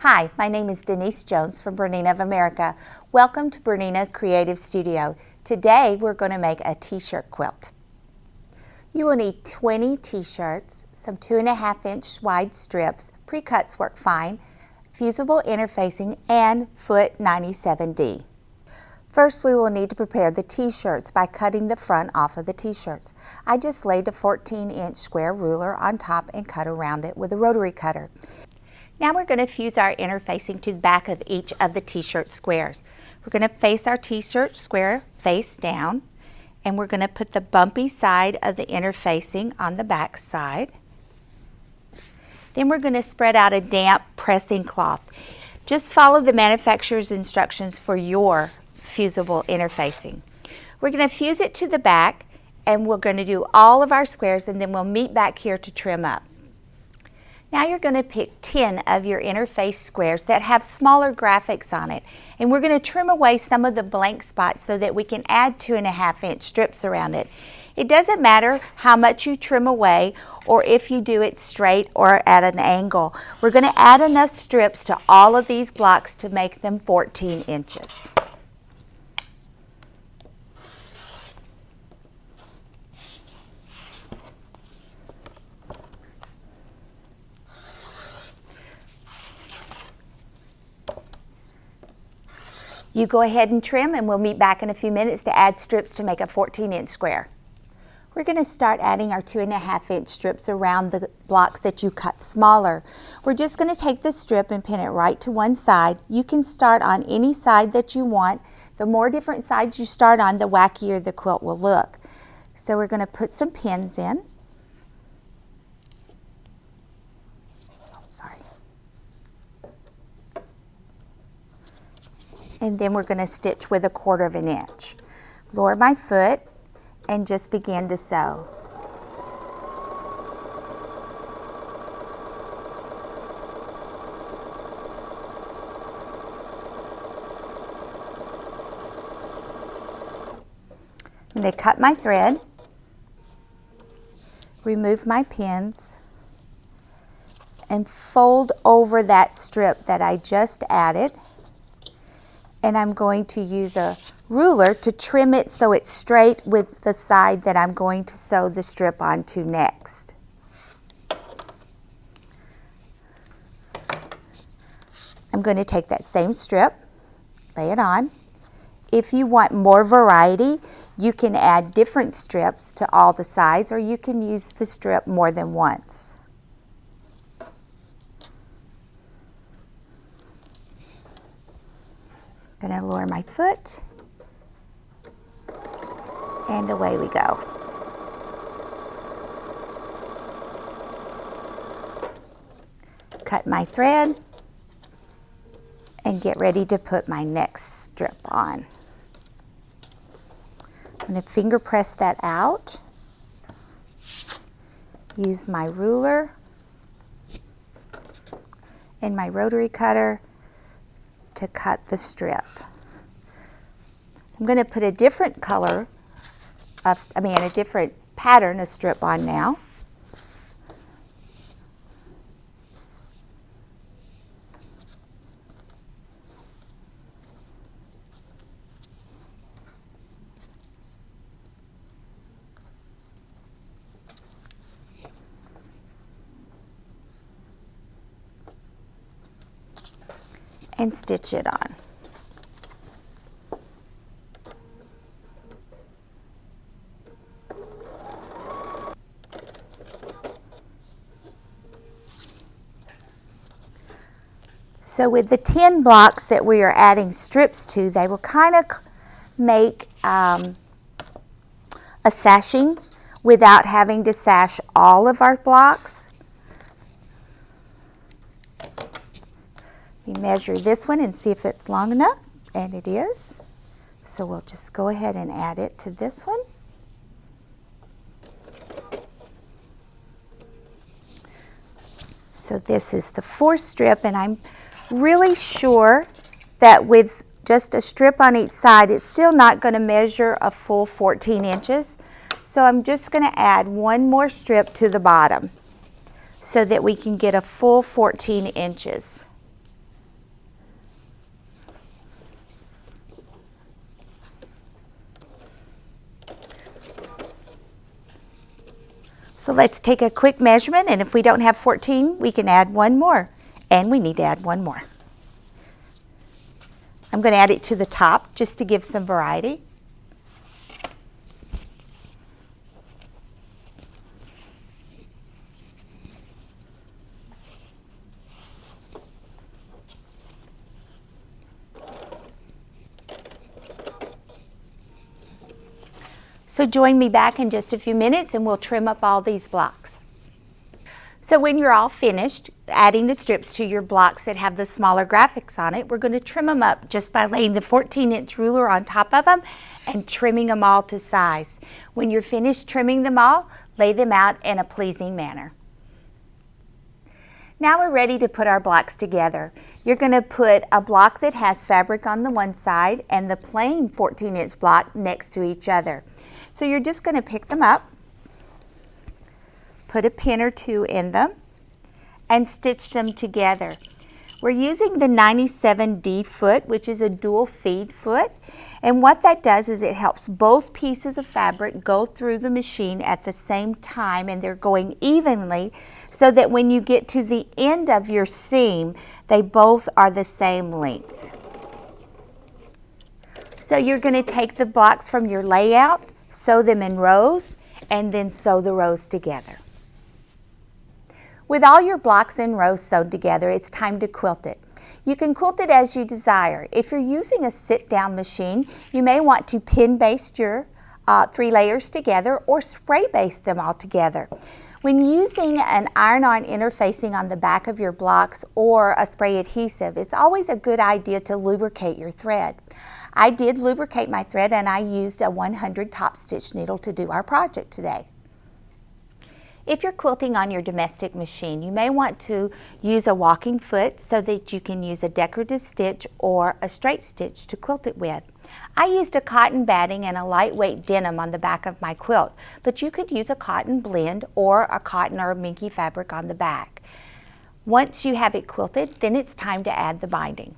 Hi, my name is Denise Jones from BERNINA of America. Welcome to BERNINA Creative Studio. Today we're going to make a t-shirt quilt. You will need 20 t-shirts, some 2.5-inch wide strips, pre-cuts work fine, fusible interfacing, and foot 97D. First, we will need to prepare the t-shirts by cutting the front off of the t-shirts. I just laid a 14-inch square ruler on top and cut around it with a rotary cutter. Now we're going to fuse our interfacing to the back of each of the t-shirt squares. We're going to face our t-shirt square face down, and we're going to put the bumpy side of the interfacing on the back side. Then we're going to spread out a damp pressing cloth. Just follow the manufacturer's instructions for your fusible interfacing. We're going to fuse it to the back, and we're going to do all of our squares, and then we'll meet back here to trim up. Now you're going to pick 10 of your interface squares that have smaller graphics on it, and we're going to trim away some of the blank spots so that we can add 2.5-inch strips around it. It doesn't matter how much you trim away or if you do it straight or at an angle. We're going to add enough strips to all of these blocks to make them 14 inches. You go ahead and trim, and we'll meet back in a few minutes to add strips to make a 14-inch square. We're going to start adding our 2.5-inch strips around the blocks that you cut smaller. We're just going to take the strip and pin it right to one side. You can start on any side that you want. The more different sides you start on, the wackier the quilt will look. So we're going to put some pins in. And then we're going to stitch with 1/4 inch. Lower my foot and just begin to sew. I'm going to cut my thread, remove my pins, and fold over that strip that I just added. And I'm going to use a ruler to trim it so it's straight with the side that I'm going to sew the strip onto next. I'm going to take that same strip, lay it on. If you want more variety, you can add different strips to all the sides, or you can use the strip more than once. I'm going to lower my foot, and away we go. Cut my thread and get ready to put my next strip on. I'm going to finger press that out. Use my ruler and my rotary cutter to cut the strip. I'm going to put a different color a different pattern of strip on now. And stitch it on. So with the 10 blocks that we are adding strips to, they will kind of make a sashing without having to sash all of our blocks. We measure this one and see if it's long enough, and it is. So we'll just go ahead and add it to this one. So this is the 4th strip, and I'm really sure that with just a strip on each side, it's still not going to measure a full 14 inches. So I'm just going to add one more strip to the bottom so that we can get a full 14 inches. So let's take a quick measurement, and if we don't have 14, we can add one more. And we need to add one more. I'm going to add it to the top just to give some variety. So join me back in just a few minutes and we'll trim up all these blocks. So when you're all finished adding the strips to your blocks that have the smaller graphics on it, we're going to trim them up just by laying the 14-inch ruler on top of them and trimming them all to size. When you're finished trimming them all, lay them out in a pleasing manner. Now we're ready to put our blocks together. You're going to put a block that has fabric on the one side and the plain 14-inch block next to each other. So you're just going to pick them up, put a pin or two in them, and stitch them together. We're using the 97D foot, which is a dual feed foot, and what that does is it helps both pieces of fabric go through the machine at the same time, and they're going evenly so that when you get to the end of your seam, they both are the same length. So you're going to take the blocks from your layout, sew them in rows, and then sew the rows together. With all your blocks and rows sewed together, it's time to quilt it. You can quilt it as you desire. If you're using a sit-down machine, you may want to pin baste your 3 layers together or spray baste them all together. When using an iron-on interfacing on the back of your blocks or a spray adhesive, it's always a good idea to lubricate your thread. I did lubricate my thread and I used a 100 top stitch needle to do our project today. If you're quilting on your domestic machine, you may want to use a walking foot so that you can use a decorative stitch or a straight stitch to quilt it with. I used a cotton batting and a lightweight denim on the back of my quilt, but you could use a cotton blend or a cotton or a minky fabric on the back. Once you have it quilted, then it's time to add the binding.